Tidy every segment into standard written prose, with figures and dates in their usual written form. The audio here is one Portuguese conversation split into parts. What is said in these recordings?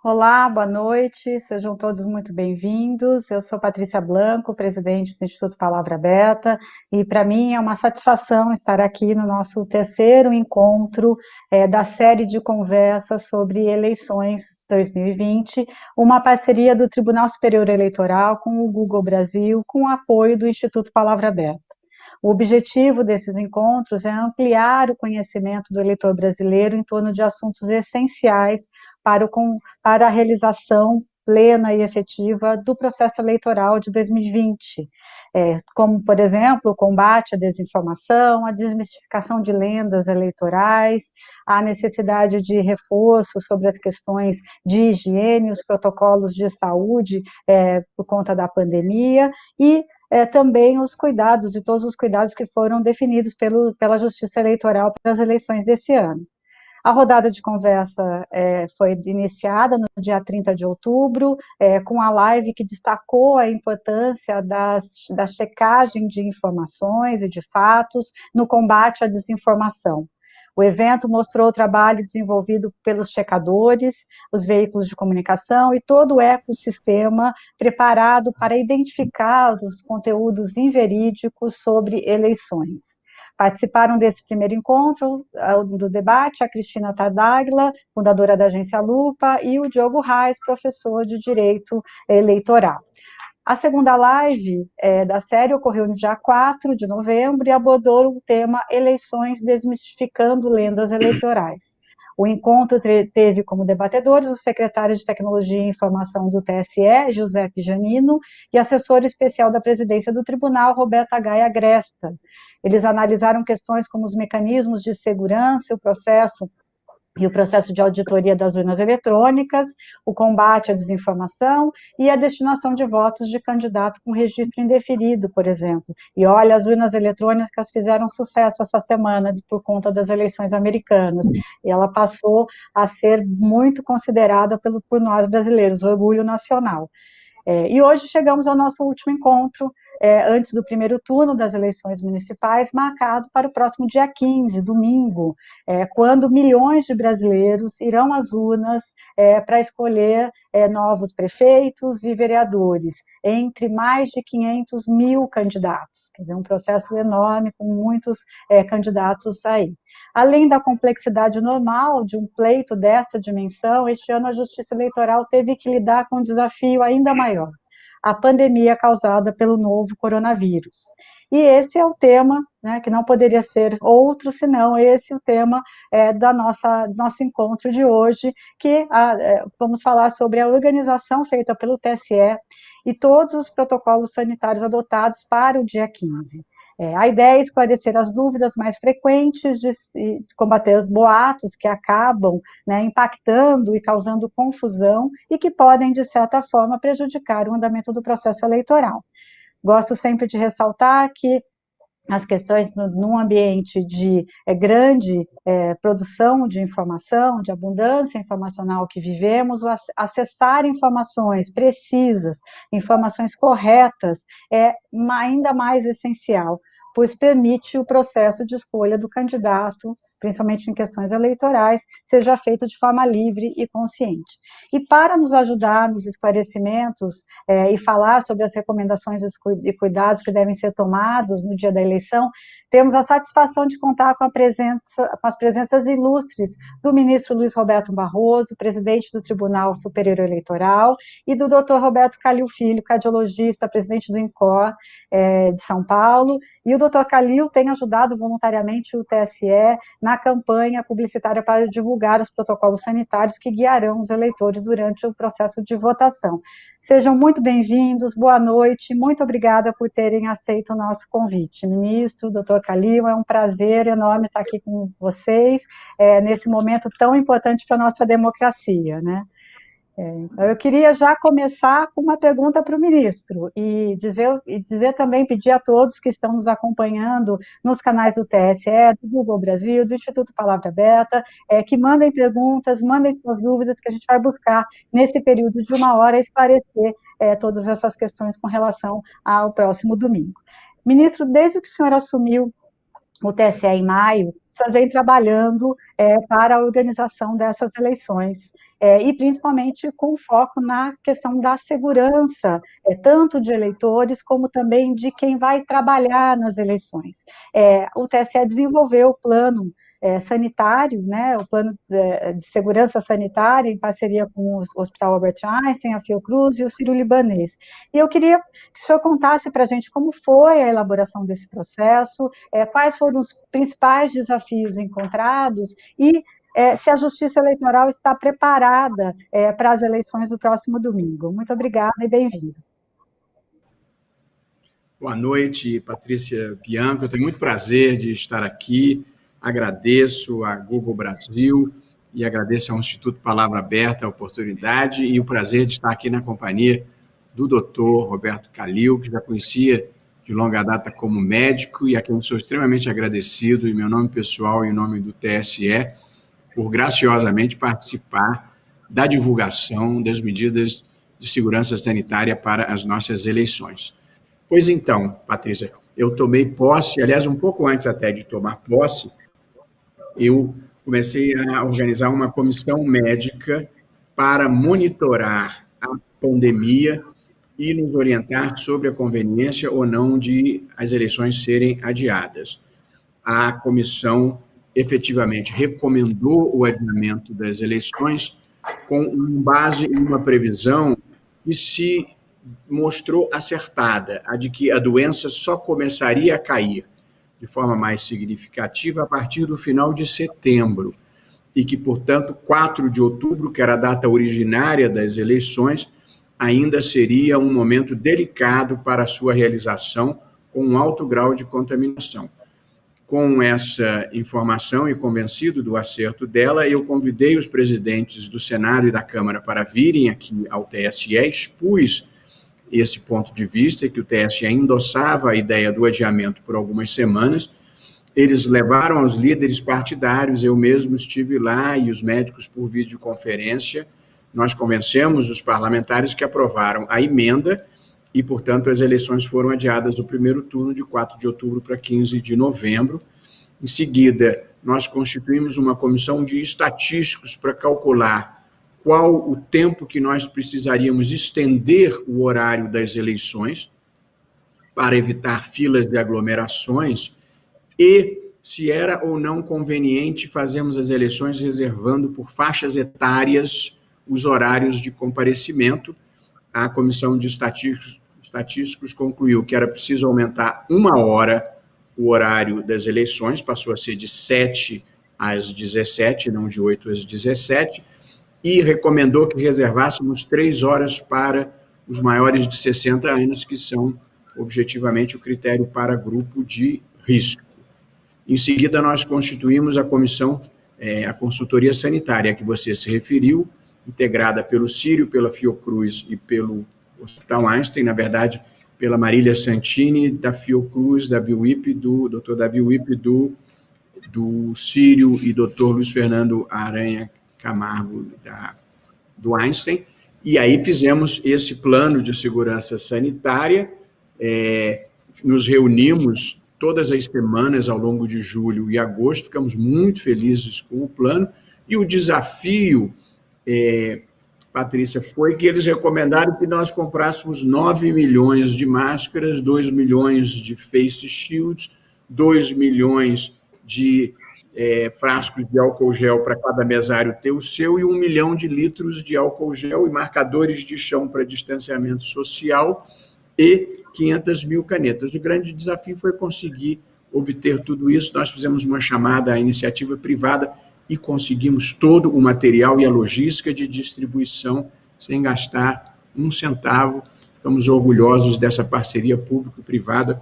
Olá, boa noite, sejam todos muito bem-vindos. Eu sou Patrícia Blanco, presidente do Instituto Palavra Aberta, e para mim é uma satisfação estar aqui no nosso terceiro encontro da série de conversas sobre eleições 2020, uma parceria do Tribunal Superior Eleitoral com o Google Brasil, com o apoio do Instituto Palavra Aberta. O objetivo desses encontros é ampliar o conhecimento do eleitor brasileiro em torno de assuntos essenciais para a realização plena e efetiva do processo eleitoral de 2020, como, por exemplo, o combate à desinformação, a desmistificação de lendas eleitorais, a necessidade de reforço sobre as questões de higiene, os protocolos de saúde por conta da pandemia e também os cuidados, e todos os cuidados que foram definidos pela Justiça Eleitoral para as eleições desse ano. A rodada de conversa foi iniciada no dia 30 de outubro, com a live que destacou a importância da checagem de informações e de fatos no combate à desinformação. O evento mostrou o trabalho desenvolvido pelos checadores, os veículos de comunicação e todo o ecossistema preparado para identificar os conteúdos inverídicos sobre eleições. Participaram desse primeiro encontro do debate a Cristina Tartaglia, fundadora da agência Lupa, e o Diogo Reis, professor de Direito Eleitoral. A segunda live da série ocorreu no dia 4 de novembro e abordou o tema Eleições Desmistificando Lendas Eleitorais. O encontro teve como debatedores o secretário de Tecnologia e Informação do TSE, Giuseppe Janino, e assessor especial da presidência do tribunal, Roberta Gaia Gresta. Eles analisaram questões como os mecanismos de segurança, o processo de auditoria das urnas eletrônicas, o combate à desinformação e a destinação de votos de candidato com registro indeferido, por exemplo. E olha, as urnas eletrônicas fizeram sucesso essa semana por conta das eleições americanas, e ela passou a ser muito considerada por nós brasileiros, orgulho nacional. E hoje chegamos ao nosso último encontro, antes do primeiro turno das eleições municipais, marcado para o próximo dia 15, domingo, quando milhões de brasileiros irão às urnas para escolher novos prefeitos e vereadores, entre mais de 500 mil candidatos. Quer dizer, um processo enorme, com muitos candidatos aí. Além da complexidade normal de um pleito dessa dimensão, este ano a Justiça Eleitoral teve que lidar com um desafio ainda maior: a pandemia causada pelo novo coronavírus. E esse é o tema, né, que não poderia ser outro, senão esse o tema nosso encontro de hoje, que vamos falar sobre a organização feita pelo TSE e todos os protocolos sanitários adotados para o dia 15. A ideia é esclarecer as dúvidas mais frequentes, de combater os boatos que acabam, né, impactando e causando confusão e que podem, de certa forma, prejudicar o andamento do processo eleitoral. Gosto sempre de ressaltar que as questões num ambiente de grande produção de informação, de abundância informacional que vivemos, acessar informações precisas, informações corretas, é ainda mais essencial, pois permite o processo de escolha do candidato, principalmente em questões eleitorais, seja feito de forma livre e consciente. E para nos ajudar nos esclarecimentos e falar sobre as recomendações e cuidados que devem ser tomados no dia da eleição, temos a satisfação de contar com as presenças ilustres do ministro Luiz Roberto Barroso, presidente do Tribunal Superior Eleitoral, e do Dr. Roberto Calil Filho, cardiologista, presidente do INCOR de São Paulo, e o Dr. Calil tem ajudado voluntariamente o TSE na campanha publicitária para divulgar os protocolos sanitários que guiarão os eleitores durante o processo de votação. Sejam muito bem-vindos, boa noite, muito obrigada por terem aceito o nosso convite. Ministro, doutor Calil, é um prazer enorme estar aqui com vocês, nesse momento tão importante para a nossa democracia, né? Eu queria já começar com uma pergunta para o ministro e dizer também, pedir a todos que estão nos acompanhando nos canais do TSE, do Google Brasil, do Instituto Palavra Aberta, que mandem perguntas, mandem suas dúvidas, que a gente vai buscar, nesse período de uma hora, esclarecer todas essas questões com relação ao próximo domingo. Ministro, desde que o senhor assumiu o TSE em maio, só vem trabalhando para a organização dessas eleições, e principalmente com foco na questão da segurança, tanto de eleitores como também de quem vai trabalhar nas eleições. O TSE desenvolveu o plano sanitário, né, o plano de segurança sanitária, em parceria com o Hospital Albert Einstein, a Fiocruz e o Sírio-Libanês. E eu queria que o senhor contasse para a gente como foi a elaboração desse processo, quais foram os principais desafios encontrados e se a Justiça Eleitoral está preparada para as eleições do próximo domingo. Muito obrigada e bem-vindo. Boa noite, Patrícia Bianco. Eu tenho muito prazer de estar aqui. Agradeço a Google Brasil e agradeço ao Instituto Palavra Aberta a oportunidade e o prazer de estar aqui na companhia do doutor Roberto Calil, que já conhecia de longa data como médico e a quem sou extremamente agradecido, em meu nome pessoal e em nome do TSE, por graciosamente participar da divulgação das medidas de segurança sanitária para as nossas eleições. Pois então, Patrícia, eu tomei posse, aliás, um pouco antes até de tomar posse, eu comecei a organizar uma comissão médica para monitorar a pandemia e nos orientar sobre a conveniência ou não de as eleições serem adiadas. A comissão efetivamente recomendou o adiamento das eleições com base em uma previsão que se mostrou acertada, a de que a doença só começaria a cair de forma mais significativa a partir do final de setembro, e que, portanto, 4 de outubro, que era a data originária das eleições, ainda seria um momento delicado para a sua realização, com um alto grau de contaminação. Com essa informação e convencido do acerto dela, eu convidei os presidentes do Senado e da Câmara para virem aqui ao TSE, expus esse ponto de vista, que o TSE endossava a ideia do adiamento por algumas semanas. Eles levaram aos líderes partidários, eu mesmo estive lá, e os médicos por videoconferência. Nós convencemos os parlamentares que aprovaram a emenda e, portanto, as eleições foram adiadas do primeiro turno de 4 de outubro para 15 de novembro. Em seguida, nós constituímos uma comissão de estatísticos para calcular qual o tempo que nós precisaríamos estender o horário das eleições para evitar filas de aglomerações e se era ou não conveniente fazermos as eleições reservando por faixas etárias os horários de comparecimento. A comissão de estatísticos concluiu que era preciso aumentar 1 hora o horário das eleições, passou a ser de 7 às 17, não de 8 às 17, e recomendou que reservássemos 3 horas para os maiores de 60 anos, que são objetivamente o critério para grupo de risco. Em seguida, nós constituímos a comissão, a consultoria sanitária a que você se referiu, integrada pelo Sírio, pela Fiocruz e pelo Hospital Einstein, na verdade, pela Marília Santini, da Fiocruz, da VIUIP, do Dr. Davi Wipp, do Sírio e Dr. Luiz Fernando Aranha Camargo, do Einstein, e aí fizemos esse plano de segurança sanitária, nos reunimos todas as semanas ao longo de julho e agosto, ficamos muito felizes com o plano, e o desafio, Patrícia, foi que eles recomendaram que nós comprássemos 9 milhões de máscaras, 2 milhões de face shields, 2 milhões de frascos de álcool gel para cada mesário ter o seu e 1 milhão de litros de álcool gel e marcadores de chão para distanciamento social e 500 mil canetas. O grande desafio foi conseguir obter tudo isso. Nós fizemos uma chamada à iniciativa privada e conseguimos todo o material e a logística de distribuição sem gastar um centavo. Ficamos orgulhosos dessa parceria público-privada.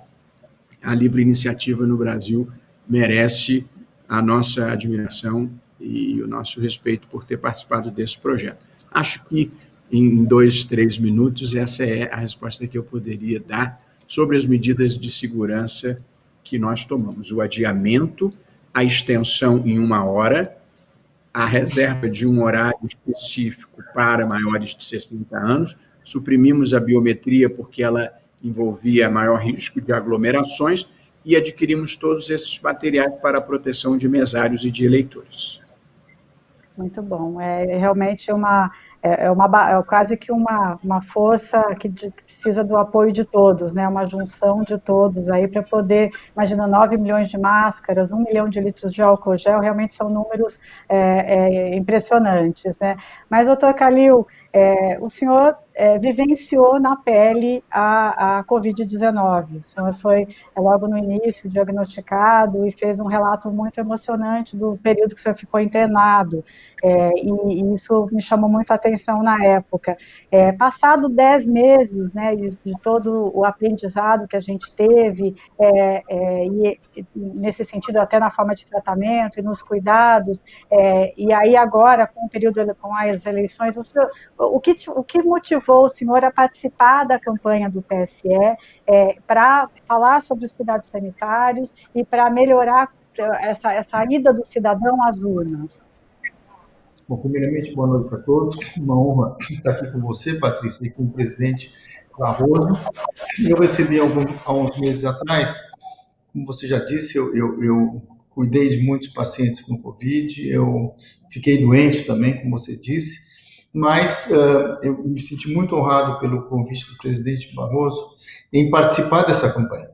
A livre iniciativa no Brasil merece a nossa admiração e o nosso respeito por ter participado desse projeto. Acho que em 2, 3 minutos essa é a resposta que eu poderia dar sobre as medidas de segurança que nós tomamos. O adiamento, a extensão em 1 hora, a reserva de um horário específico para maiores de 60 anos, suprimimos a biometria porque ela envolvia maior risco de aglomerações e adquirimos todos esses materiais para a proteção de mesários e de eleitores. Muito bom. É realmente é quase que uma força que precisa do apoio de todos, né? Uma junção de todos aí para poder, imagina, 9 milhões de máscaras, 1 milhão de litros de álcool gel, realmente são números impressionantes, né? Mas, doutor Kalil, o senhor vivenciou na pele a Covid-19. O senhor foi logo no início diagnosticado e fez um relato muito emocionante do período que o senhor ficou internado. E isso me chamou muito a atenção na época. Passado 10 meses, né, de todo o aprendizado que a gente teve, e nesse sentido até na forma de tratamento e nos cuidados, e aí agora, com o período, com as eleições, o que motivou o senhor a participar da campanha do TSE para falar sobre os cuidados sanitários e para melhorar essa ida do cidadão às urnas? Bom, primeiramente, boa noite a todos. Uma honra estar aqui com você, Patrícia, e com o presidente Barroso. Eu recebi há uns meses atrás, como você já disse, eu cuidei de muitos pacientes com Covid, eu fiquei doente também, como você disse, mas eu me senti muito honrado pelo convite do presidente Barroso em participar dessa campanha,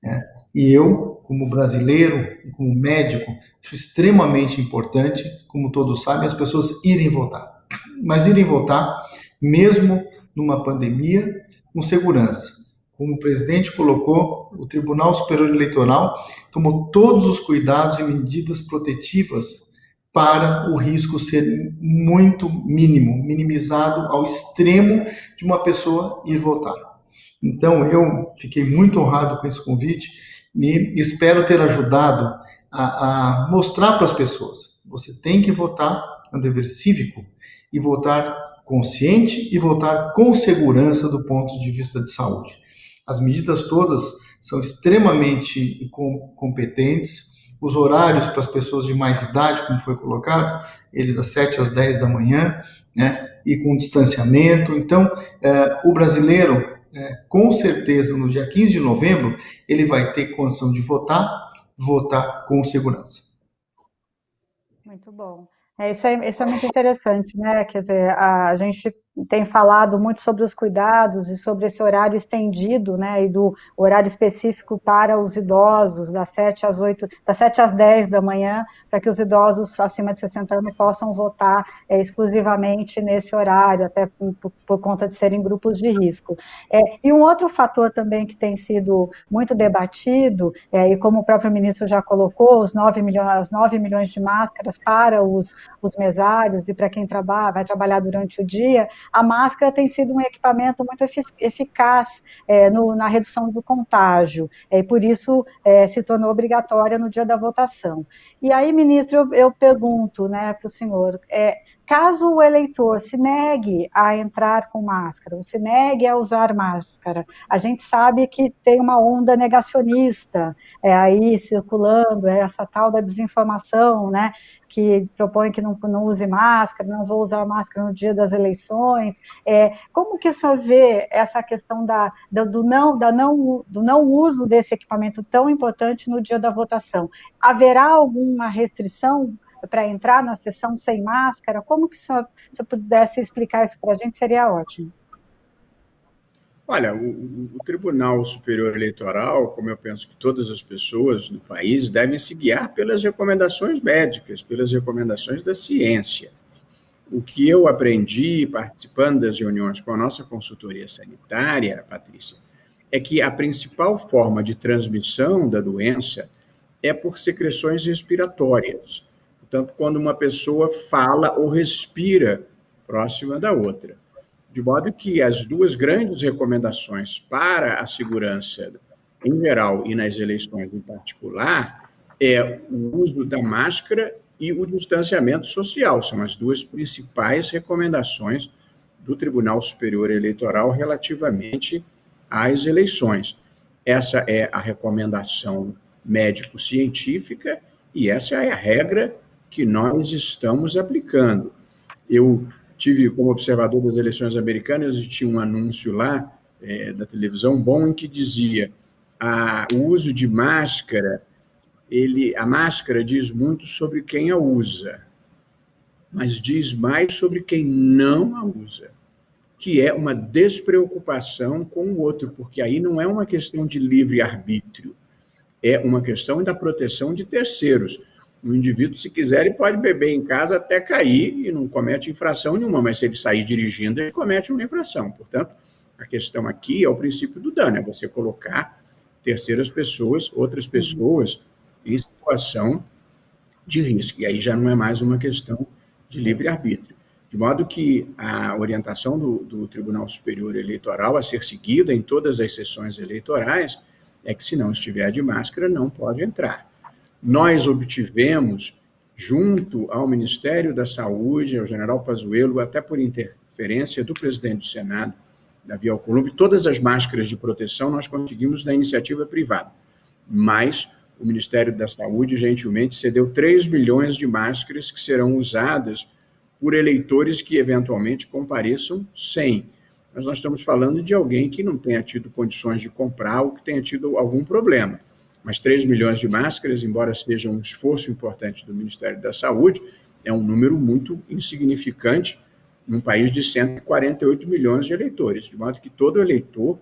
né? E eu, como brasileiro e como médico, acho extremamente importante, como todos sabem, as pessoas irem votar. Mas irem votar, mesmo numa pandemia, com segurança. Como o presidente colocou, o Tribunal Superior Eleitoral tomou todos os cuidados e medidas protetivas para o risco ser muito mínimo, minimizado ao extremo de uma pessoa ir votar. Então, eu fiquei muito honrado com esse convite e espero ter ajudado a mostrar para as pessoas: você tem que votar, é um dever cívico, e votar consciente e votar com segurança do ponto de vista de saúde. As medidas todas são extremamente competentes, os horários para as pessoas de mais idade, como foi colocado, ele das 7 às 10 da manhã, né, e com distanciamento. Então, o brasileiro, com certeza, no dia 15 de novembro, ele vai ter condição de votar com segurança. Muito bom. Isso é muito interessante, né? Quer dizer, a gente tem falado muito sobre os cuidados e sobre esse horário estendido, né? E do horário específico para os idosos, das 7 às 10 da manhã, para que os idosos acima de 60 anos possam votar exclusivamente nesse horário, até por conta de serem grupos de risco. E um outro fator também que tem sido muito debatido, e como o próprio ministro já colocou, as 9 milhões de máscaras para os mesários e para quem vai trabalhar durante o dia, a máscara tem sido um equipamento muito eficaz na redução do contágio, e por isso se tornou obrigatória no dia da votação. E aí, ministro, eu pergunto, né, para o senhor, caso o eleitor se negue a entrar com máscara, ou se negue a usar máscara, a gente sabe que tem uma onda negacionista aí circulando, essa tal da desinformação, né, que propõe que não use máscara, não vou usar máscara no dia das eleições. Como que o senhor vê essa questão do não uso desse equipamento tão importante no dia da votação? Haverá alguma restrição para entrar na sessão sem máscara? Como que se eu pudesse explicar isso para a gente, seria ótimo. Olha, o Tribunal Superior Eleitoral, como eu penso que todas as pessoas no país, devem se guiar pelas recomendações médicas, pelas recomendações da ciência. O que eu aprendi participando das reuniões com a nossa consultoria sanitária, Patrícia, é que a principal forma de transmissão da doença é por secreções respiratórias. Portanto, quando uma pessoa fala ou respira próxima da outra. De modo que as duas grandes recomendações para a segurança em geral e nas eleições em particular é o uso da máscara e o distanciamento social. São as duas principais recomendações do Tribunal Superior Eleitoral relativamente às eleições. Essa é a recomendação médico-científica e essa é a regra que nós estamos aplicando. Eu tive como observador das eleições americanas e tinha um anúncio lá da televisão bom em que dizia: o uso de máscara, a máscara diz muito sobre quem a usa, mas diz mais sobre quem não a usa, que é uma despreocupação com o outro, porque aí não é uma questão de livre-arbítrio, é uma questão da proteção de terceiros. O indivíduo, se quiser, ele pode beber em casa até cair e não comete infração nenhuma, mas se ele sair dirigindo, ele comete uma infração. Portanto, a questão aqui é o princípio do dano, é você colocar terceiras pessoas, outras pessoas, em situação de risco. E aí já não é mais uma questão de livre-arbítrio. De modo que a orientação do Tribunal Superior Eleitoral a ser seguida em todas as sessões eleitorais é que, se não estiver de máscara, não pode entrar. Nós obtivemos, junto ao Ministério da Saúde, ao general Pazuello, até por interferência do presidente do Senado, Davi Alcolumbre, todas as máscaras de proteção nós conseguimos na iniciativa privada, mas o Ministério da Saúde gentilmente cedeu 3 milhões de máscaras que serão usadas por eleitores que eventualmente compareçam sem. Mas nós estamos falando de alguém que não tenha tido condições de comprar ou que tenha tido algum problema. Mas 3 milhões de máscaras, embora seja um esforço importante do Ministério da Saúde, é um número muito insignificante num país de 148 milhões de eleitores, de modo que todo eleitor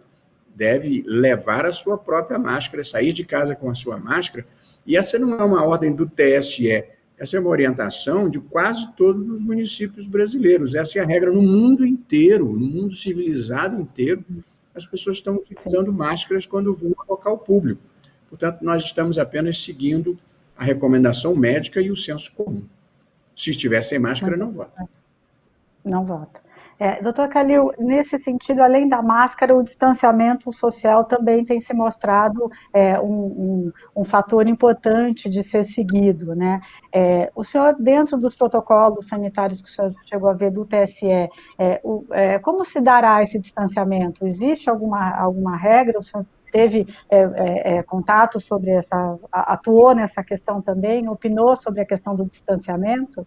deve levar a sua própria máscara, sair de casa com a sua máscara, e essa não é uma ordem do TSE, essa é uma orientação de quase todos os municípios brasileiros, essa é a regra no mundo inteiro, no mundo civilizado inteiro, as pessoas estão utilizando máscaras quando vão ao local público. Portanto, nós estamos apenas seguindo a recomendação médica e o senso comum. Se estiver sem máscara, não vota. Não vota. Doutor Kalil, nesse sentido, além da máscara, o distanciamento social também tem se mostrado um fator importante de ser seguido, né? O senhor, dentro dos protocolos sanitários que o senhor chegou a ver do TSE, como se dará esse distanciamento? Existe alguma regra? O senhor teve contato sobre atuou nessa questão também, opinou sobre a questão do distanciamento?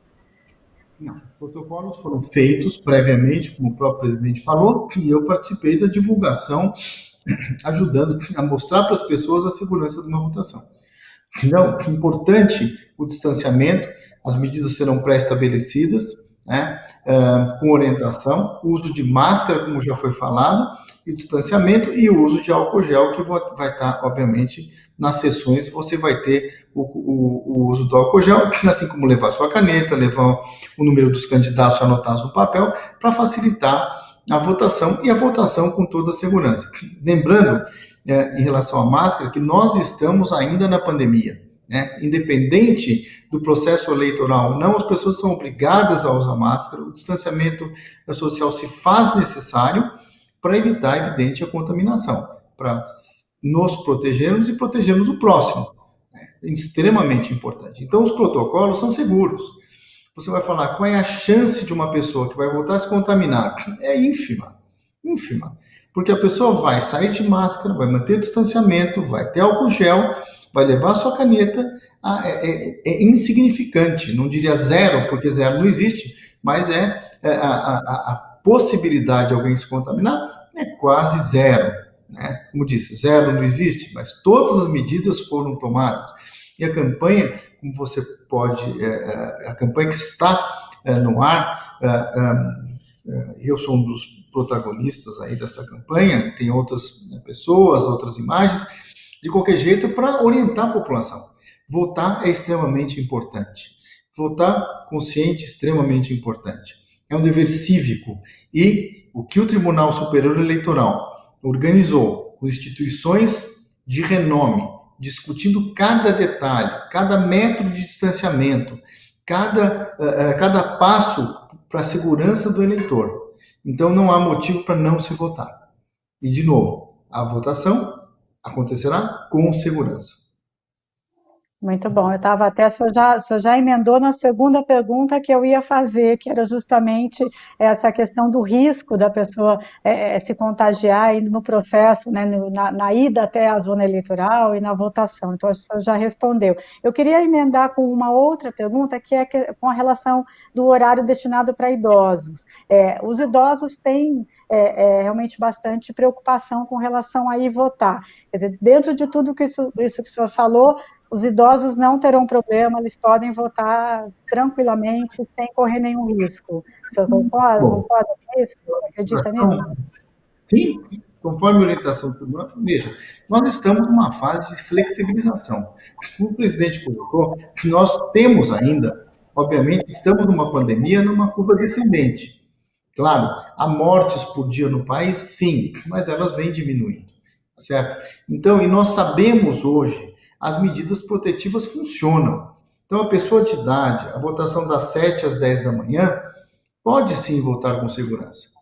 Não, os protocolos foram feitos previamente, como o próprio presidente falou, e eu participei da divulgação, ajudando a mostrar para as pessoas a segurança de uma votação. Então, é importante o distanciamento, as medidas serão pré-estabelecidas, né, com orientação, o uso de máscara, como já foi falado, e o distanciamento, e o uso de álcool gel, que vai estar, obviamente, nas sessões, você vai ter o uso do álcool gel, assim como levar sua caneta, levar o número dos candidatos anotados no papel, para facilitar a votação, e a votação com toda a segurança. Lembrando, em relação à máscara, que nós estamos ainda na pandemia, né? Independente do processo eleitoral, não, as pessoas são obrigadas a usar máscara, o distanciamento social se faz necessário para evitar, evidente, a contaminação, para nos protegermos e protegermos o próximo. É extremamente importante. Então, os protocolos são seguros. Você vai falar, qual é a chance de uma pessoa que vai voltar a se contaminar? É ínfima, ínfima. Porque a pessoa vai sair de máscara, vai manter distanciamento, vai ter álcool gel, vai levar a sua caneta, é insignificante, não diria zero, porque zero não existe, mas a possibilidade de alguém se contaminar é quase zero, né? Como disse, zero não existe, mas todas as medidas foram tomadas. E a campanha, como você pode, a campanha que está no ar, eu sou um dos protagonistas aí dessa campanha, tem outras pessoas, outras imagens, de qualquer jeito, para orientar a população. Votar é extremamente importante. Votar consciente é extremamente importante. É um dever cívico. E o que o Tribunal Superior Eleitoral organizou com instituições de renome, discutindo cada detalhe, cada metro de distanciamento, cada passo para a segurança do eleitor. Então, não há motivo para não se votar. E, de novo, a votação acontecerá com segurança. Muito bom, eu estava até, o senhor já emendou na segunda pergunta que eu ia fazer, que era justamente essa questão do risco da pessoa se contagiar no processo, né, na ida até a zona eleitoral e na votação, então o senhor já respondeu. Eu queria emendar com uma outra pergunta, que é com a relação do horário destinado para idosos. Os idosos têm realmente bastante preocupação com relação a ir votar. Quer dizer, dentro de tudo isso que o senhor falou, os idosos não terão problema, eles podem votar tranquilamente, sem correr nenhum risco. O senhor concorda com isso? Acredita nisso? Sim, conforme a orientação do tribunal, veja, nós estamos numa fase de flexibilização. O presidente colocou que nós temos ainda, obviamente, estamos numa pandemia, numa curva descendente. Claro, há mortes por dia no país, sim, mas elas vêm diminuindo, certo? Então, e nós sabemos hoje, as medidas protetivas funcionam. Então, a pessoa de idade, a votação das 7 às 10 da manhã, pode sim votar com segurança.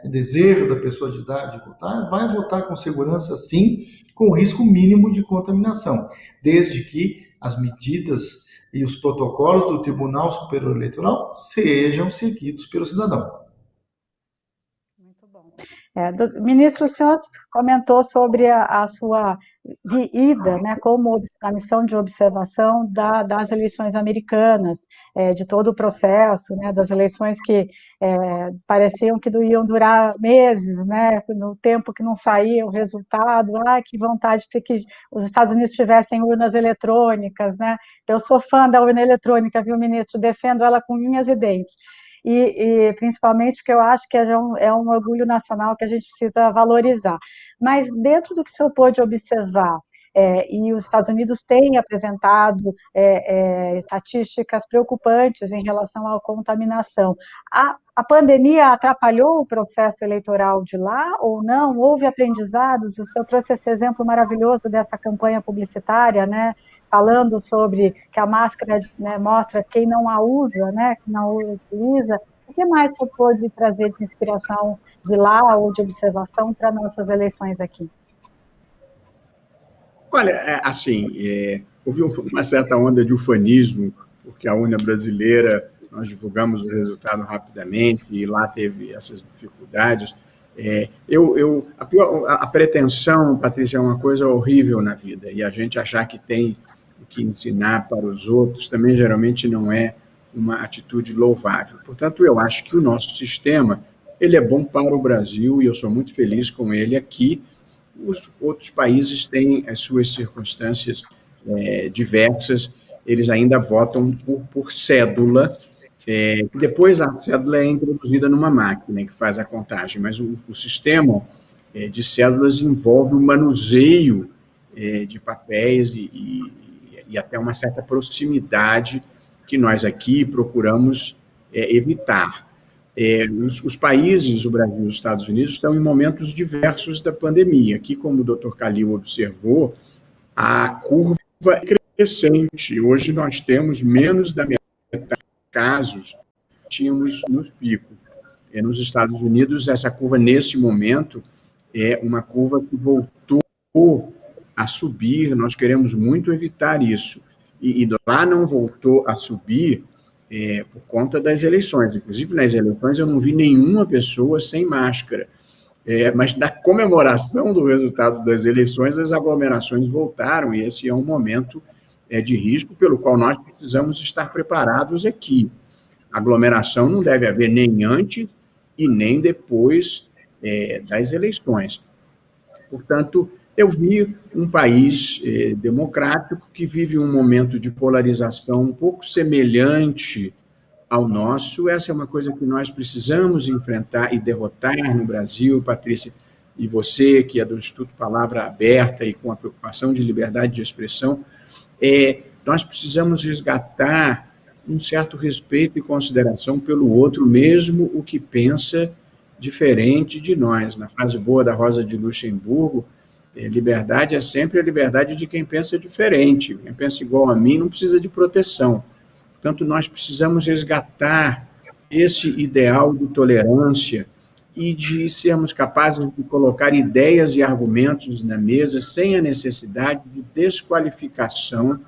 O desejo da pessoa de idade de votar, vai votar com segurança, sim, com risco mínimo de contaminação, desde que as medidas e os protocolos do Tribunal Superior Eleitoral sejam seguidos pelo cidadão. Muito bom. Ministro, o senhor comentou sobre a sua ida, né, como a missão de observação das eleições americanas, de todo o processo, né, das eleições que pareciam que iam durar meses, né, no tempo que não saía o resultado, que vontade de ter que os Estados Unidos tivessem urnas eletrônicas, né? Eu sou fã da urna eletrônica, viu, ministro? Defendo ela com unhas e dentes. E principalmente porque eu acho que é um orgulho nacional que a gente precisa valorizar. Mas dentro do que o senhor pôde observar, e os Estados Unidos têm apresentado estatísticas preocupantes em relação à contaminação, a pandemia atrapalhou o processo eleitoral de lá ou não? Houve aprendizados? O senhor trouxe esse exemplo maravilhoso dessa campanha publicitária, né, falando sobre que a máscara, né, mostra quem não a usa, né, que não a utiliza. O que mais o senhor pôde trazer de inspiração de lá ou de observação para nossas eleições aqui? Olha, houve uma certa onda de ufanismo, porque a urna brasileira, nós divulgamos o resultado rapidamente e lá teve essas dificuldades. A pretensão, Patrícia, é uma coisa horrível na vida, e a gente achar que tem o que ensinar para os outros também geralmente não é uma atitude louvável. Portanto, eu acho que o nosso sistema ele é bom para o Brasil e eu sou muito feliz com ele aqui. Os outros países têm as suas circunstâncias diversas, eles ainda votam por cédula, depois a cédula é introduzida numa máquina que faz a contagem, mas o sistema de cédulas envolve o manuseio de papéis e até uma certa proximidade que nós aqui procuramos evitar. Os países, o Brasil e os Estados Unidos, estão em momentos diversos da pandemia. Aqui, como o Dr. Calil observou, a curva é crescente. Hoje nós temos menos da metade dos casos que tínhamos nos picos. Nos Estados Unidos, essa curva, nesse momento, é uma curva que voltou a subir. Nós queremos muito evitar isso. E lá não voltou a subir por conta das eleições. Inclusive, nas eleições, eu não vi nenhuma pessoa sem máscara. Mas na comemoração do resultado das eleições, as aglomerações voltaram, e esse é um momento de risco pelo qual nós precisamos estar preparados aqui. Aglomeração não deve haver nem antes e nem depois das eleições. Portanto, eu vi um país democrático que vive um momento de polarização um pouco semelhante ao nosso. Essa é uma coisa que nós precisamos enfrentar e derrotar no Brasil, Patrícia, e você, que é do Instituto Palavra Aberta e com a preocupação de liberdade de expressão, nós precisamos resgatar um certo respeito e consideração pelo outro, mesmo o que pensa diferente de nós. Na frase boa da Rosa de Luxemburgo, liberdade é sempre a liberdade de quem pensa diferente. Quem pensa igual a mim não precisa de proteção. Portanto, nós precisamos resgatar esse ideal de tolerância e de sermos capazes de colocar ideias e argumentos na mesa sem a necessidade de desqualificação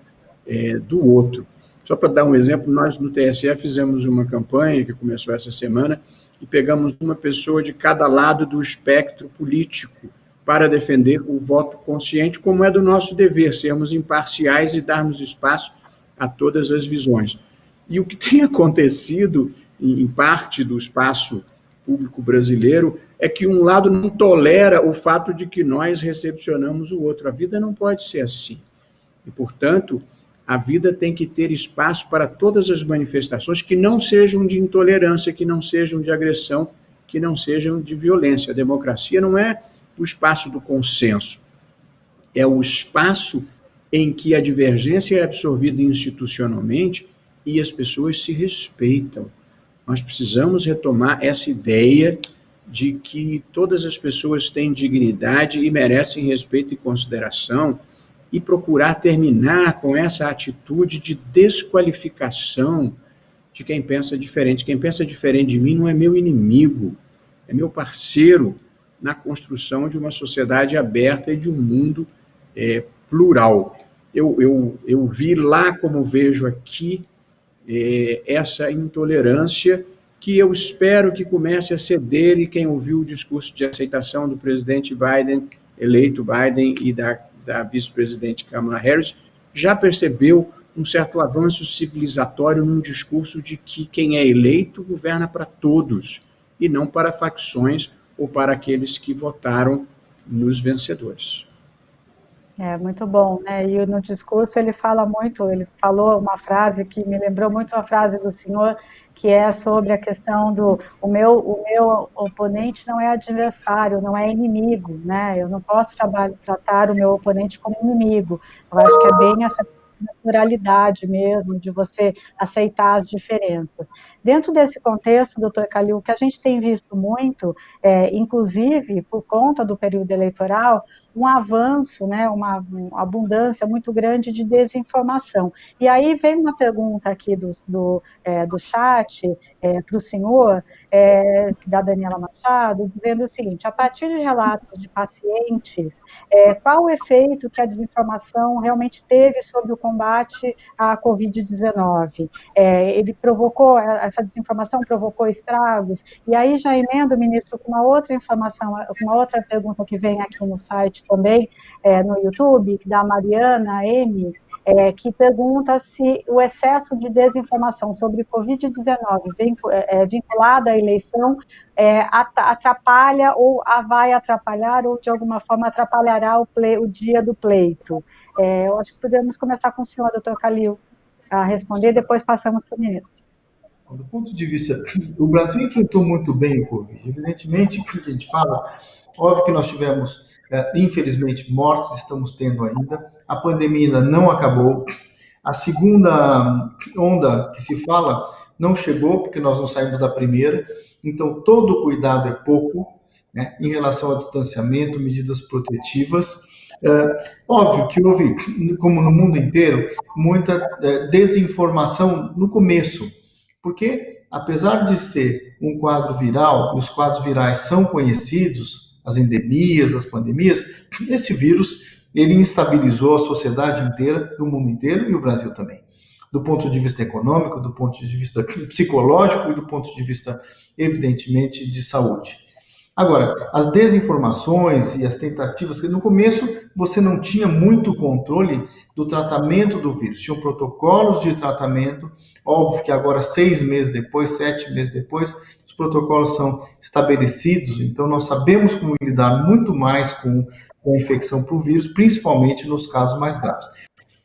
do outro. Só para dar um exemplo, nós no TSE fizemos uma campanha que começou essa semana e pegamos uma pessoa de cada lado do espectro político para defender o voto consciente, como é do nosso dever, sermos imparciais e darmos espaço a todas as visões. E o que tem acontecido em parte do espaço público brasileiro é que um lado não tolera o fato de que nós recepcionamos o outro. A vida não pode ser assim. E, portanto, a vida tem que ter espaço para todas as manifestações que não sejam de intolerância, que não sejam de agressão, que não sejam de violência. A democracia não é o espaço do consenso, é o espaço em que a divergência é absorvida institucionalmente e as pessoas se respeitam. Nós precisamos retomar essa ideia de que todas as pessoas têm dignidade e merecem respeito e consideração, e procurar terminar com essa atitude de desqualificação de quem pensa diferente. Quem pensa diferente de mim não é meu inimigo, é meu parceiro na construção de uma sociedade aberta e de um mundo plural. Eu vi lá, como vejo aqui, essa intolerância que eu espero que comece a ceder, e quem ouviu o discurso de aceitação do presidente Biden, eleito Biden, e da vice-presidente Kamala Harris, já percebeu um certo avanço civilizatório num discurso de que quem é eleito governa para todos, e não para facções ou para aqueles que votaram nos vencedores. Muito bom, né? E no discurso ele falou uma frase que me lembrou muito a frase do senhor, que é sobre a questão do o meu oponente não é adversário, não é inimigo, né? Eu não posso tratar o meu oponente como inimigo. Eu acho que é bem essa naturalidade mesmo, de você aceitar as diferenças. Dentro desse contexto, doutor Calil, o que a gente tem visto muito, inclusive por conta do período eleitoral, um avanço, né, uma abundância muito grande de desinformação. E aí vem uma pergunta aqui do chat para o senhor, da Daniela Machado, dizendo o seguinte: a partir de relatos de pacientes, qual o efeito que a desinformação realmente teve sobre o combate à Covid-19? Essa desinformação provocou estragos? E aí já emendo, ministro, com uma outra informação, com uma outra pergunta que vem aqui no site também, no YouTube, da Mariana M., que pergunta se o excesso de desinformação sobre Covid-19 vinculado à eleição atrapalha ou vai atrapalhar, ou de alguma forma atrapalhará o dia do pleito. Eu acho que podemos começar com o senhor, doutor Calil, a responder, depois passamos para o ministro. Do ponto de vista, o Brasil enfrentou muito bem o Covid. Evidentemente, o que a gente fala, óbvio que nós tivemos, infelizmente, mortes, estamos tendo ainda, a pandemia ainda não acabou, a segunda onda que se fala não chegou, porque nós não saímos da primeira, então todo cuidado é pouco, né, em relação ao distanciamento, medidas protetivas. Óbvio que houve, como no mundo inteiro, muita desinformação no começo, porque, apesar de ser um quadro viral, os quadros virais são conhecidos, as endemias, as pandemias, esse vírus, ele instabilizou a sociedade inteira, do mundo inteiro, e o Brasil também. Do ponto de vista econômico, do ponto de vista psicológico e do ponto de vista, evidentemente, de saúde. Agora, as desinformações e as tentativas, no começo você não tinha muito controle do tratamento do vírus, tinham protocolos de tratamento, óbvio que agora 6 meses depois, 7 meses depois, os protocolos são estabelecidos, então nós sabemos como lidar muito mais com a infecção por vírus, principalmente nos casos mais graves.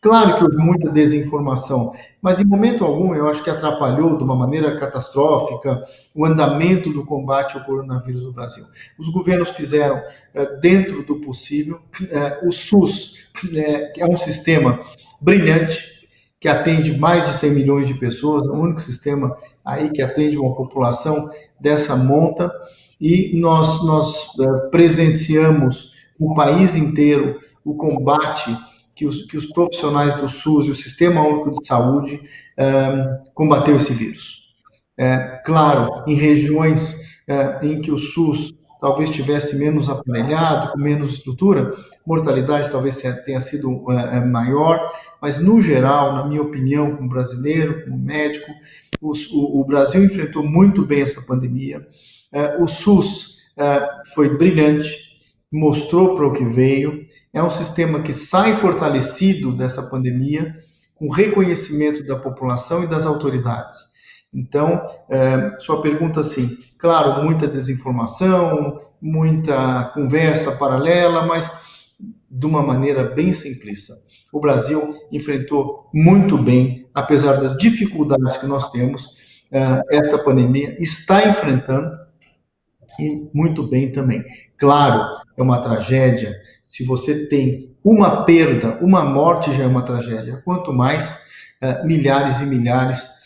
Claro que houve muita desinformação, mas em momento algum eu acho que atrapalhou de uma maneira catastrófica o andamento do combate ao coronavírus no Brasil. Os governos fizeram dentro do possível. O SUS é um sistema brilhante, que atende mais de 100 milhões de pessoas, é o único sistema aí que atende uma população dessa monta, e nós presenciamos o país inteiro o combate que os profissionais do SUS e o Sistema Único de Saúde combateu esse vírus. Claro, em regiões em que o SUS talvez tivesse menos aparelhado, com menos estrutura, mortalidade talvez tenha sido maior, mas no geral, na minha opinião, como brasileiro, como médico, o Brasil enfrentou muito bem essa pandemia. O SUS foi brilhante, mostrou para o que veio, é um sistema que sai fortalecido dessa pandemia, com reconhecimento da população e das autoridades. Então, sua pergunta, assim, claro, muita desinformação, muita conversa paralela, mas de uma maneira bem simplista. O Brasil enfrentou muito bem, apesar das dificuldades que nós temos, esta pandemia, está enfrentando e muito bem também. Claro, é uma tragédia. Se você tem uma perda, uma morte já é uma tragédia. Quanto mais milhares e milhares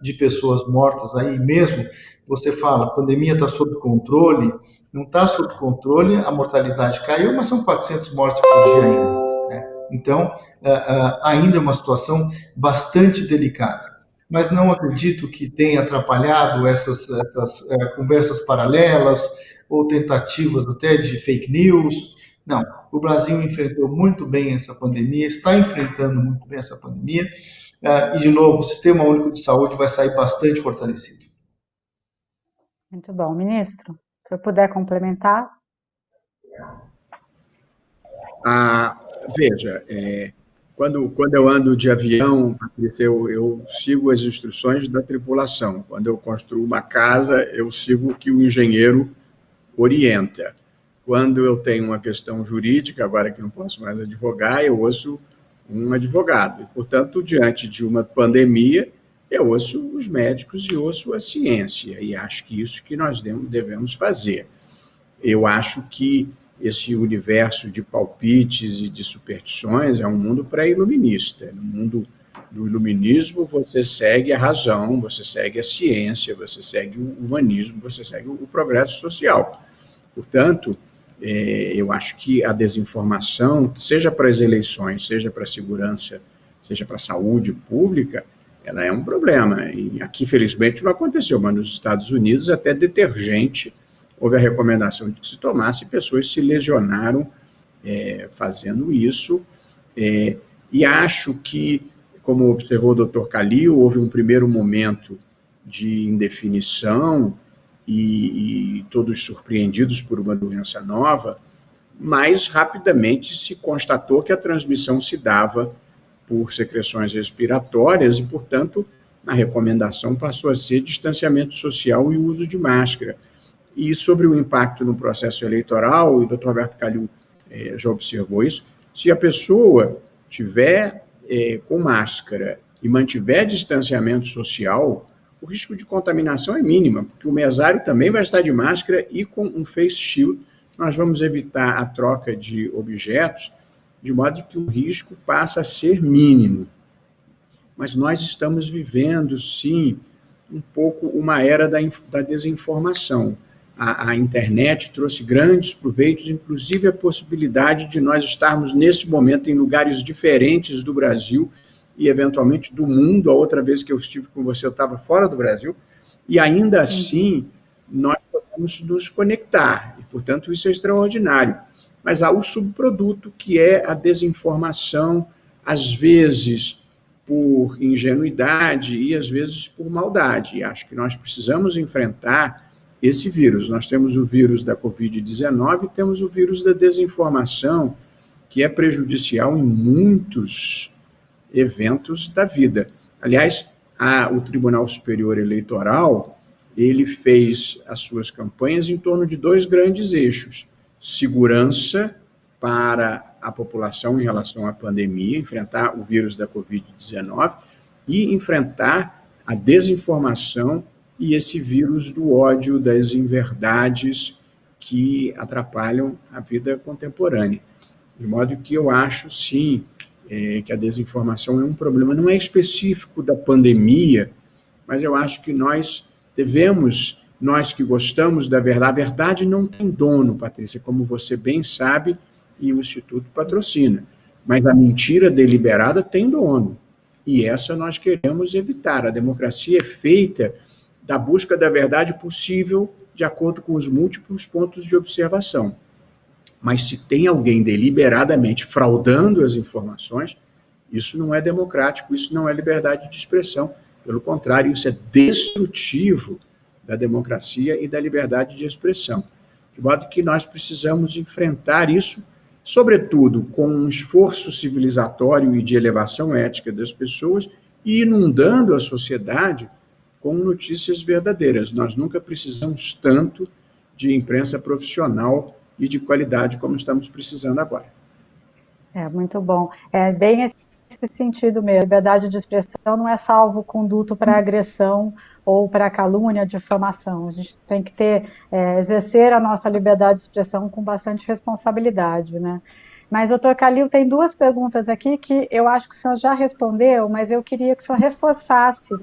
de pessoas mortas aí mesmo, você fala, a pandemia está sob controle, não está sob controle, a mortalidade caiu, mas são 400 mortes por dia ainda. Né? Então, ainda é uma situação bastante delicada. Mas não acredito que tenha atrapalhado essas conversas paralelas ou tentativas até de fake news. Não, o Brasil enfrentou muito bem essa pandemia, está enfrentando muito bem essa pandemia, e, de novo, o Sistema Único de Saúde vai sair bastante fortalecido. Muito bom. Ministro, se eu puder complementar. Veja, quando eu ando de avião, Patrícia, eu sigo as instruções da tripulação. Quando eu construo uma casa, eu sigo o que o engenheiro orienta. Quando eu tenho uma questão jurídica, agora que não posso mais advogar, eu ouço um advogado. E, portanto, diante de uma pandemia, eu ouço os médicos e ouço a ciência. E acho que isso que nós devemos fazer. Eu acho que esse universo de palpites e de superstições é um mundo pré-iluminista. No mundo do iluminismo, você segue a razão, você segue a ciência, você segue o humanismo, você segue o progresso social. Portanto, eu acho que a desinformação, seja para as eleições, seja para a segurança, seja para a saúde pública, ela é um problema. E aqui, felizmente, não aconteceu, mas nos Estados Unidos, até detergente, houve a recomendação de que se tomasse, pessoas se lesionaram fazendo isso. E acho que, como observou o Dr. Calil, houve um primeiro momento de indefinição, e todos surpreendidos por uma doença nova, mas rapidamente se constatou que a transmissão se dava por secreções respiratórias e, portanto, a recomendação passou a ser distanciamento social e uso de máscara. E sobre o impacto no processo eleitoral, e o Dr. Roberto Calil já observou isso, se a pessoa tiver com máscara e mantiver distanciamento social, o risco de contaminação é mínimo, porque o mesário também vai estar de máscara e com um face shield. Nós vamos evitar a troca de objetos, de modo que o risco passa a ser mínimo. Mas nós estamos vivendo, sim, um pouco uma era da desinformação. A internet trouxe grandes proveitos, inclusive a possibilidade de nós estarmos, nesse momento, em lugares diferentes do Brasil, e, eventualmente, do mundo. A outra vez que eu estive com você, eu estava fora do Brasil, e ainda assim, nós podemos nos conectar, e, portanto, isso é extraordinário. Mas há o subproduto, que é a desinformação, às vezes por ingenuidade e, às vezes, por maldade. E acho que nós precisamos enfrentar esse vírus. Nós temos o vírus da Covid-19 e temos o vírus da desinformação, que é prejudicial em muitos eventos da vida. Aliás, o Tribunal Superior Eleitoral, ele fez as suas campanhas em torno de dois grandes eixos: segurança para a população em relação à pandemia, enfrentar o vírus da Covid-19, e enfrentar a desinformação e esse vírus do ódio, das inverdades que atrapalham a vida contemporânea. De modo que eu acho, sim, que a desinformação é um problema, não é específico da pandemia, mas eu acho que nós devemos, nós que gostamos da verdade, a verdade não tem dono, Patrícia, como você bem sabe, e o Instituto patrocina, mas a mentira deliberada tem dono, e essa nós queremos evitar. A democracia é feita da busca da verdade possível, de acordo com os múltiplos pontos de observação. Mas se tem alguém deliberadamente fraudando as informações, isso não é democrático, isso não é liberdade de expressão. Pelo contrário, isso é destrutivo da democracia e da liberdade de expressão. De modo que nós precisamos enfrentar isso, sobretudo com um esforço civilizatório e de elevação ética das pessoas, e inundando a sociedade com notícias verdadeiras. Nós nunca precisamos tanto de imprensa profissional e de qualidade como estamos precisando agora. Muito bom. É bem esse sentido mesmo. Liberdade de expressão não é salvo-conduto para agressão ou para calúnia, difamação. A gente tem que exercer a nossa liberdade de expressão com bastante responsabilidade, né? Mas, doutor Kalil, tem duas perguntas aqui que eu acho que o senhor já respondeu, mas eu queria que o senhor reforçasse.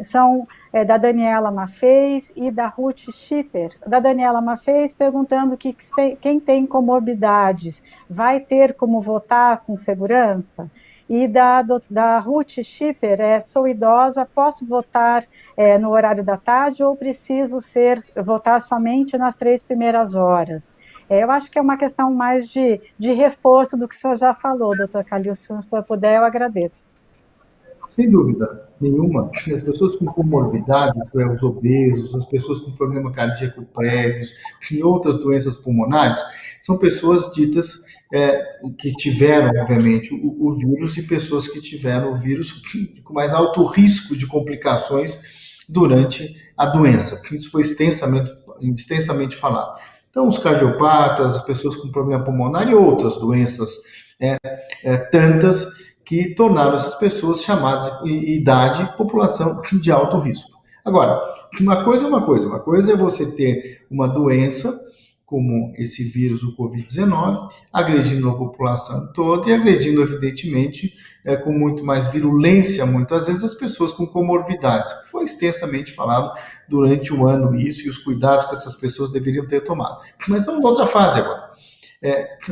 São da Daniela Maffez e da Ruth Schipper. Da Daniela Maffez perguntando que quem tem comorbidades vai ter como votar com segurança? E da Ruth Schipper, sou idosa, posso votar no horário da tarde ou preciso votar somente nas 3 primeiras horas? Eu acho que é uma questão mais de reforço do que o senhor já falou, doutor Kalil. Se o senhor puder, eu agradeço. Sem dúvida nenhuma, as pessoas com comorbidade, os obesos, as pessoas com problema cardíaco prévios e outras doenças pulmonares, são pessoas ditas que tiveram, obviamente, o vírus e pessoas que tiveram o vírus com mais alto risco de complicações durante a doença. Isso foi extensamente falado. Então, os cardiopatas, as pessoas com problema pulmonar e outras doenças tantas que tornaram essas pessoas chamadas de idade, população de alto risco. Agora, uma coisa é você ter uma doença como esse vírus, o Covid-19, agredindo a população toda e agredindo, evidentemente, com muito mais virulência, muitas vezes, as pessoas com comorbidades, que foi extensamente falado durante o ano isso e os cuidados que essas pessoas deveriam ter tomado. Mas vamos para outra fase agora.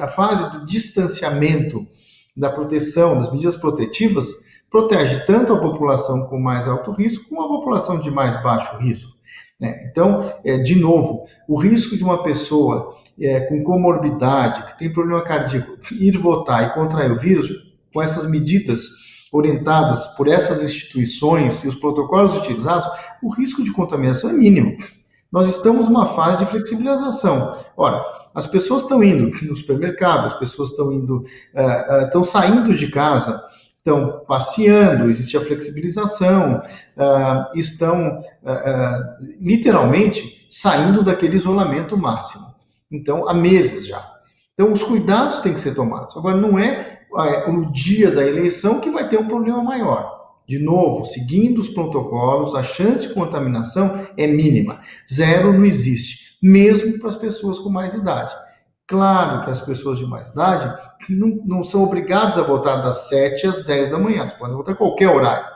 A fase do distanciamento, da proteção, das medidas protetivas, protege tanto a população com mais alto risco como a população de mais baixo risco. Então, de novo, o risco de uma pessoa com comorbidade, que tem problema cardíaco, ir votar e contrair o vírus, com essas medidas orientadas por essas instituições e os protocolos utilizados, o risco de contaminação é mínimo. Nós estamos numa fase de flexibilização. Ora, as pessoas estão indo no supermercado, as pessoas estão saindo de casa, estão passeando, existe a flexibilização, estão literalmente saindo daquele isolamento máximo. Então, há meses já. Então, os cuidados têm que ser tomados. Agora, não é no dia da eleição que vai ter um problema maior. De novo, seguindo os protocolos, a chance de contaminação é mínima. Zero não existe, mesmo para as pessoas com mais idade. Claro que as pessoas de mais idade não são obrigadas a votar das 7 às 10 da manhã, elas podem votar a qualquer horário.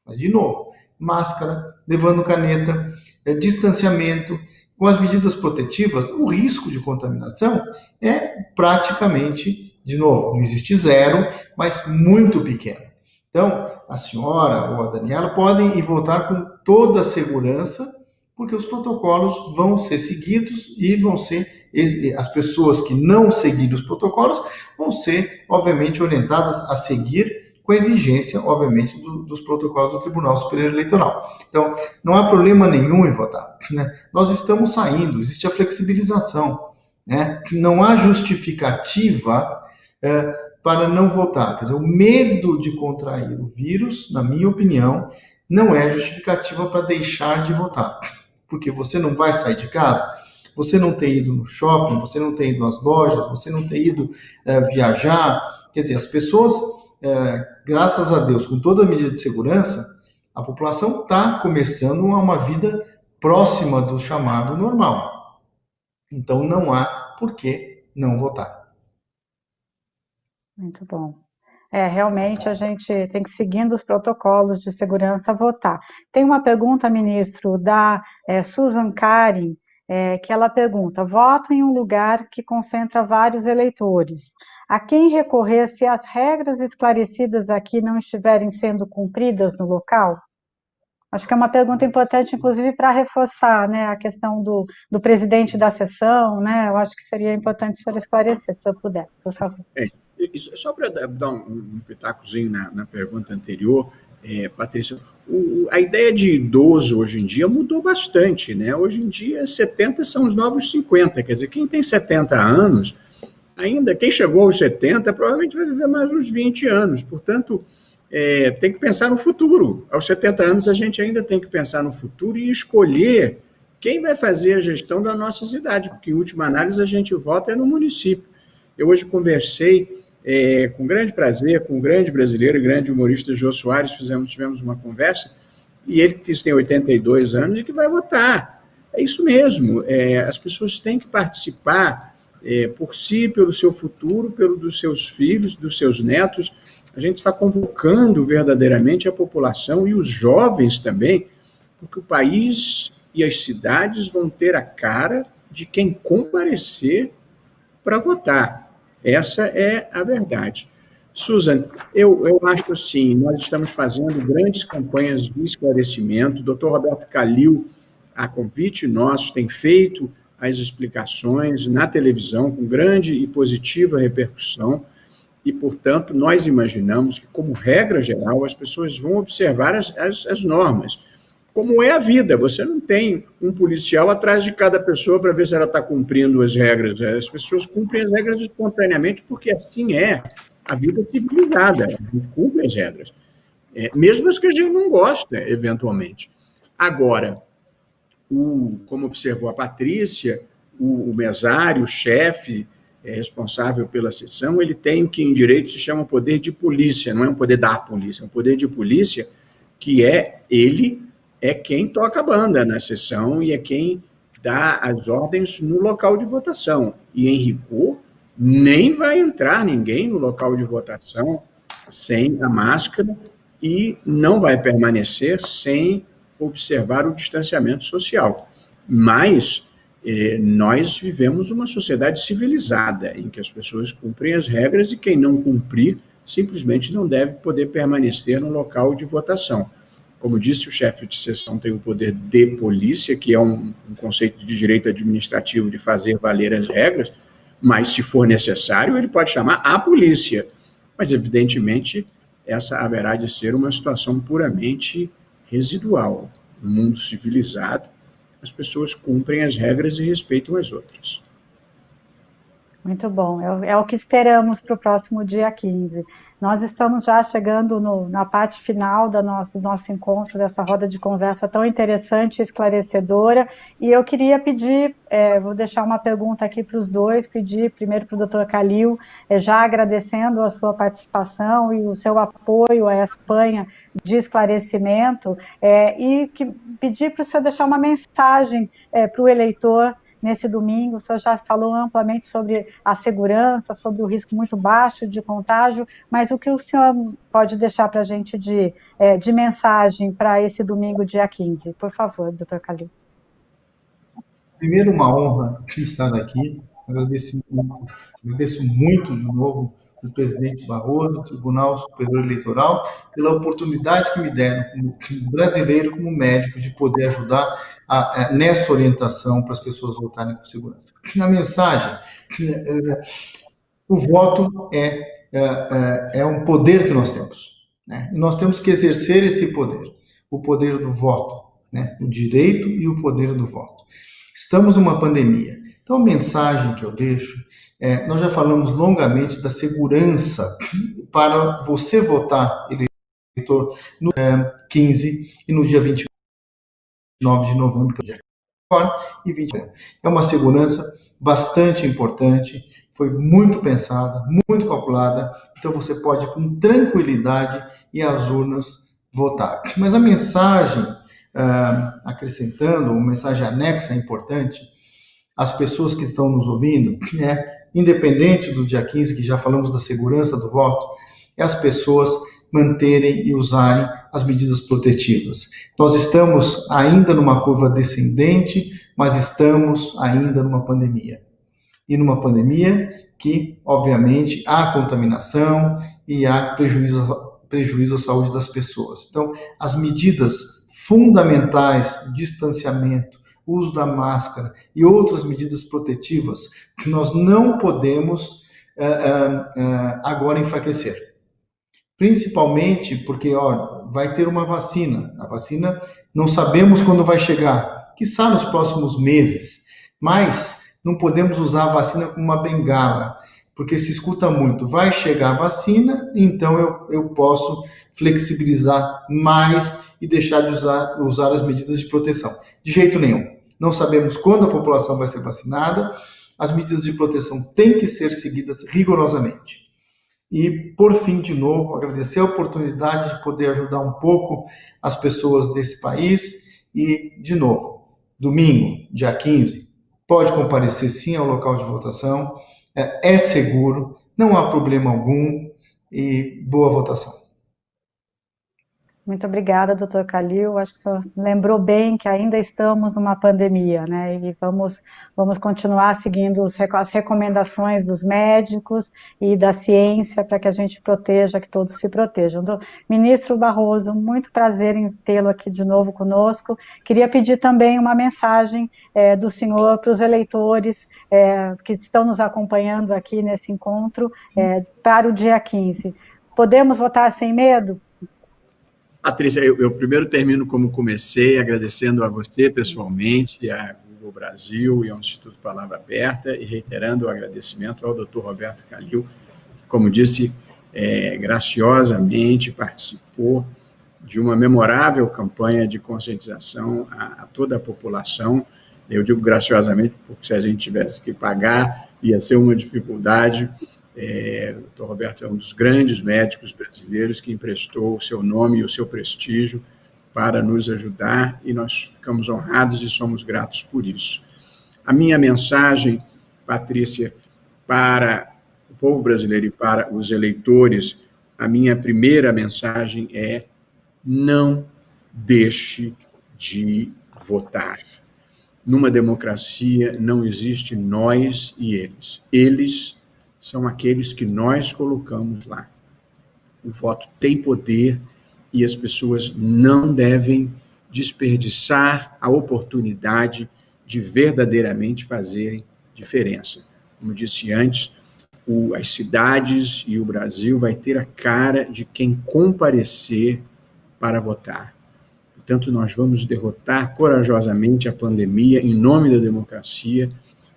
Mas, de novo, máscara, levando caneta, distanciamento, com as medidas protetivas, o risco de contaminação é praticamente, de novo, não existe zero, mas muito pequeno. Então, a senhora ou a Daniela podem ir votar com toda a segurança, porque os protocolos vão ser seguidos e as pessoas que não seguirem os protocolos vão ser, obviamente, orientadas a seguir com a exigência, obviamente, dos protocolos do Tribunal Superior Eleitoral. Então, não há problema nenhum em votar. Nós estamos saindo, existe a flexibilização. Não há justificativa para não votar. Quer dizer, o medo de contrair o vírus, na minha opinião, não é justificativa para deixar de votar. Porque você não vai sair de casa, você não tem ido no shopping, você não tem ido às lojas, você não tem ido viajar. Quer dizer, as pessoas, graças a Deus, com toda a medida de segurança, a população está começando uma vida próxima do chamado normal. Então, não há por que não votar. Muito bom. Realmente a gente tem que, seguindo os protocolos de segurança, votar. Tem uma pergunta, ministro, da Susan Karin, que ela pergunta: voto em um lugar que concentra vários eleitores. A quem recorrer se as regras esclarecidas aqui não estiverem sendo cumpridas no local? Acho que é uma pergunta importante, inclusive, para reforçar, a questão do presidente da sessão, Eu acho que seria importante o senhor esclarecer, se o senhor puder, por favor. Só para dar um pitacozinho na pergunta anterior, Patrícia, a ideia de idoso hoje em dia mudou bastante, Hoje em dia, 70 são os novos 50, quer dizer, quem tem 70 anos, ainda quem chegou aos 70 provavelmente vai viver mais uns 20 anos, portanto, tem que pensar no futuro. Aos 70 anos, a gente ainda tem que pensar no futuro e escolher quem vai fazer a gestão da nossa cidade, porque, em última análise, a gente vota no município. Eu hoje conversei com grande prazer com o grande brasileiro e grande humorista Jô Soares, tivemos uma conversa, e ele que tem 82 anos e que vai votar. É isso mesmo, as pessoas têm que participar por si, pelo seu futuro, pelo dos seus filhos, dos seus netos. A gente está convocando verdadeiramente a população e os jovens também, porque o país e as cidades vão ter a cara de quem comparecer para votar. Essa é a verdade. Susan, eu acho assim, nós estamos fazendo grandes campanhas de esclarecimento. O Dr. Roberto Calil, a convite nosso, tem feito as explicações na televisão com grande e positiva repercussão e, portanto, nós imaginamos que, como regra geral, as pessoas vão observar as normas. Como é a vida, você não tem um policial atrás de cada pessoa para ver se ela está cumprindo as regras. As pessoas cumprem as regras espontaneamente, porque assim é a vida civilizada, a gente cumpre as regras. Mesmo as que a gente não gosta, eventualmente. Agora, como observou a Patrícia, o mesário, o chefe responsável pela sessão, ele tem o que em direito se chama poder de polícia, não é um poder da polícia, é um poder de polícia que ele é quem toca a banda na sessão e é quem dá as ordens no local de votação. E em rigor, nem vai entrar ninguém no local de votação sem a máscara e não vai permanecer sem observar o distanciamento social. Mas nós vivemos uma sociedade civilizada, em que as pessoas cumprem as regras e quem não cumprir simplesmente não deve poder permanecer no local de votação. Como disse, o chefe de sessão tem o poder de polícia, que é um conceito de direito administrativo de fazer valer as regras, mas, se for necessário, ele pode chamar a polícia. Mas, evidentemente, essa haverá de ser uma situação puramente residual. No mundo civilizado, as pessoas cumprem as regras e respeitam as outras. Muito bom, é o que esperamos para o próximo dia 15. Nós estamos já chegando na parte final do nosso encontro, dessa roda de conversa tão interessante e esclarecedora, e eu queria pedir, vou deixar uma pergunta aqui para os dois, pedir primeiro para o Dr. Calil, já agradecendo a sua participação e o seu apoio a essa campanha de esclarecimento, e pedir para o senhor deixar uma mensagem para o eleitor nesse domingo. O senhor já falou amplamente sobre a segurança, sobre o risco muito baixo de contágio, mas o que o senhor pode deixar para a gente de mensagem para esse domingo, dia 15? Por favor, doutor Calil. Primeiro, uma honra estar aqui. Agradeço muito de novo o presidente Barroso, o Tribunal Superior Eleitoral, pela oportunidade que me deram, como brasileiro, como médico, de poder ajudar nessa orientação para as pessoas votarem com segurança. Na mensagem, o voto é um poder que nós temos, né? E nós temos que exercer esse poder, o poder do voto, né? O direito e o poder do voto. Estamos numa pandemia. Então, a mensagem que eu deixo nós já falamos longamente da segurança para você votar, eleitor, no 15 e no dia 29 de novembro, que é o dia agora, e 20 de novembro. É uma segurança bastante importante, foi muito pensada, muito calculada, então você pode, com tranquilidade, ir às urnas votar. Mas a mensagem, acrescentando, uma mensagem anexa importante, as pessoas que estão nos ouvindo, independente do dia 15, que já falamos da segurança do voto, é as pessoas manterem e usarem as medidas protetivas. Nós estamos ainda numa curva descendente, mas estamos ainda numa pandemia. E numa pandemia que, obviamente, há contaminação e há prejuízo à saúde das pessoas. Então, as medidas fundamentais, distanciamento, uso da máscara e outras medidas protetivas que nós não podemos agora enfraquecer. Principalmente porque vai ter uma vacina. A vacina não sabemos quando vai chegar, quiçá nos próximos meses, mas não podemos usar a vacina como uma bengala. porque se escuta muito, vai chegar a vacina, então eu posso flexibilizar mais e deixar de usar as medidas de proteção. De jeito nenhum. Não sabemos quando a população vai ser vacinada, as medidas de proteção têm que ser seguidas rigorosamente. E, por fim, de novo, agradecer a oportunidade de poder ajudar um pouco as pessoas desse país. E, de novo, domingo, dia 15, pode comparecer sim ao local de votação, é seguro, não há problema algum e boa votação. Muito obrigada, doutor Kalil. Acho que o senhor lembrou bem que ainda estamos numa pandemia, né? E vamos continuar seguindo as recomendações dos médicos e da ciência para que a gente proteja, que todos se protejam. Ministro Barroso, muito prazer em tê-lo aqui de novo conosco. Queria pedir também uma mensagem do senhor para os eleitores que estão nos acompanhando aqui nesse encontro para o dia 15. Podemos votar sem medo? Patrícia, eu primeiro termino como comecei, agradecendo a você pessoalmente, a Google Brasil e ao Instituto Palavra Aberta, e reiterando o agradecimento ao Dr. Roberto Kalil, que, como disse, graciosamente participou de uma memorável campanha de conscientização a toda a população. Eu digo graciosamente porque se a gente tivesse que pagar, ia ser uma dificuldade. O Dr. Roberto é um dos grandes médicos brasileiros que emprestou o seu nome e o seu prestígio para nos ajudar, e nós ficamos honrados e somos gratos por isso. A minha mensagem, Patrícia, para o povo brasileiro e para os eleitores, a minha primeira mensagem é: não deixe de votar. Numa democracia não existe nós e eles. Eles são aqueles que nós colocamos lá. O voto tem poder e as pessoas não devem desperdiçar a oportunidade de verdadeiramente fazerem diferença. Como disse antes, as cidades e o Brasil vai ter a cara de quem comparecer para votar. Portanto, nós vamos derrotar corajosamente a pandemia em nome da democracia,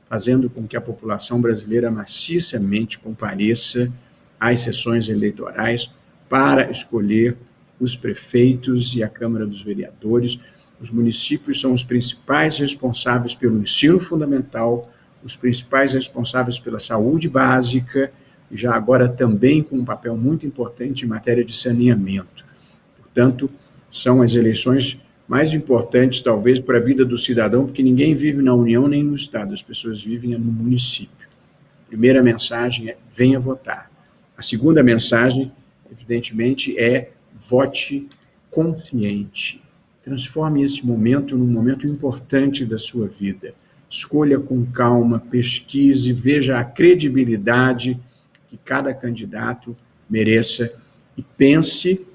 fazendo com que a população brasileira maciçamente compareça às sessões eleitorais para escolher os prefeitos e a Câmara dos Vereadores. Os municípios são os principais responsáveis pelo ensino fundamental, os principais responsáveis pela saúde básica, e já agora também com um papel muito importante em matéria de saneamento. Portanto, são as eleições mais importantes, talvez, para a vida do cidadão, porque ninguém vive na União nem no Estado, as pessoas vivem no município. A primeira mensagem é: venha votar. A segunda mensagem, evidentemente, é: vote consciente. Transforme esse momento num momento importante da sua vida. Escolha com calma, pesquise, veja a credibilidade que cada candidato mereça e pense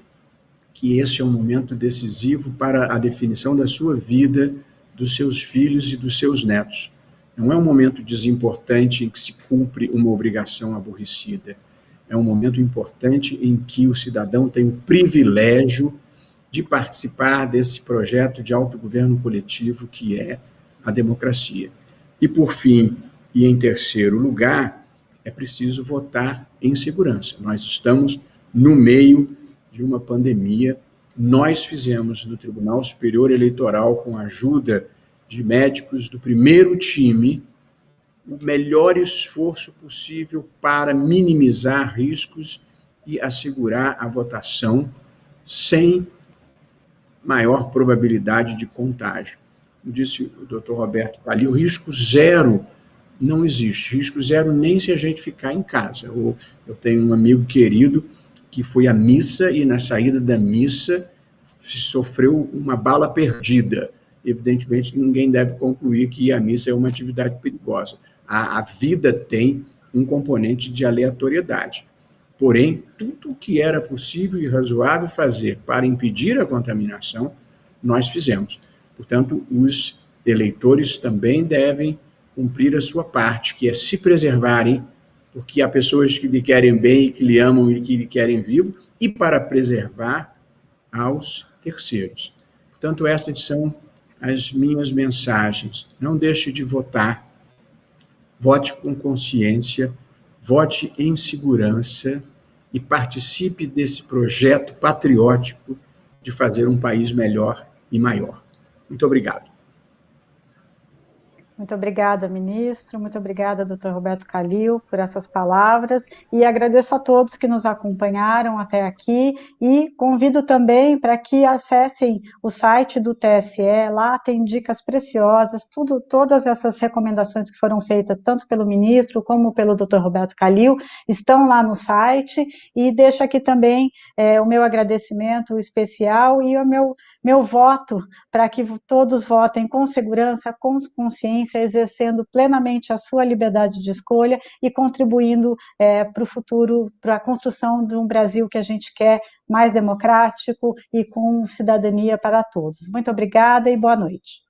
que esse é um momento decisivo para a definição da sua vida, dos seus filhos e dos seus netos. Não é um momento desimportante em que se cumpre uma obrigação aborrecida. É um momento importante em que o cidadão tem o privilégio de participar desse projeto de autogoverno coletivo que é a democracia. E, por fim, e em terceiro lugar, é preciso votar em segurança. Nós estamos no meio de uma pandemia. Nós fizemos no Tribunal Superior Eleitoral, com a ajuda de médicos do primeiro time, o melhor esforço possível para minimizar riscos e assegurar a votação sem maior probabilidade de contágio. Como disse o Dr. Roberto Kalil, o risco zero não existe. Risco zero nem se a gente ficar em casa. Eu tenho um amigo querido que foi à missa e, na saída da missa, sofreu uma bala perdida. Evidentemente, ninguém deve concluir que ir à missa é uma atividade perigosa. A vida tem um componente de aleatoriedade. Porém, tudo o que era possível e razoável fazer para impedir a contaminação, nós fizemos. Portanto, os eleitores também devem cumprir a sua parte, que é se preservarem, porque há pessoas que lhe querem bem, que lhe amam e que lhe querem vivo, e para preservar aos terceiros. Portanto, essas são as minhas mensagens. Não deixe de votar, vote com consciência, vote em segurança e participe desse projeto patriótico de fazer um país melhor e maior. Muito obrigado. Muito obrigada, ministro. Muito obrigada, doutor Roberto Kallil, por essas palavras. E agradeço a todos que nos acompanharam até aqui. E convido também para que acessem o site do TSE. Lá tem dicas preciosas, todas essas recomendações que foram feitas, tanto pelo ministro como pelo doutor Roberto Kallil, estão lá no site. E deixo aqui também o meu agradecimento especial e o meu voto para que todos votem com segurança, com consciência, exercendo plenamente a sua liberdade de escolha e contribuindo para o futuro, para a construção de um Brasil que a gente quer mais democrático e com cidadania para todos. Muito obrigada e boa noite.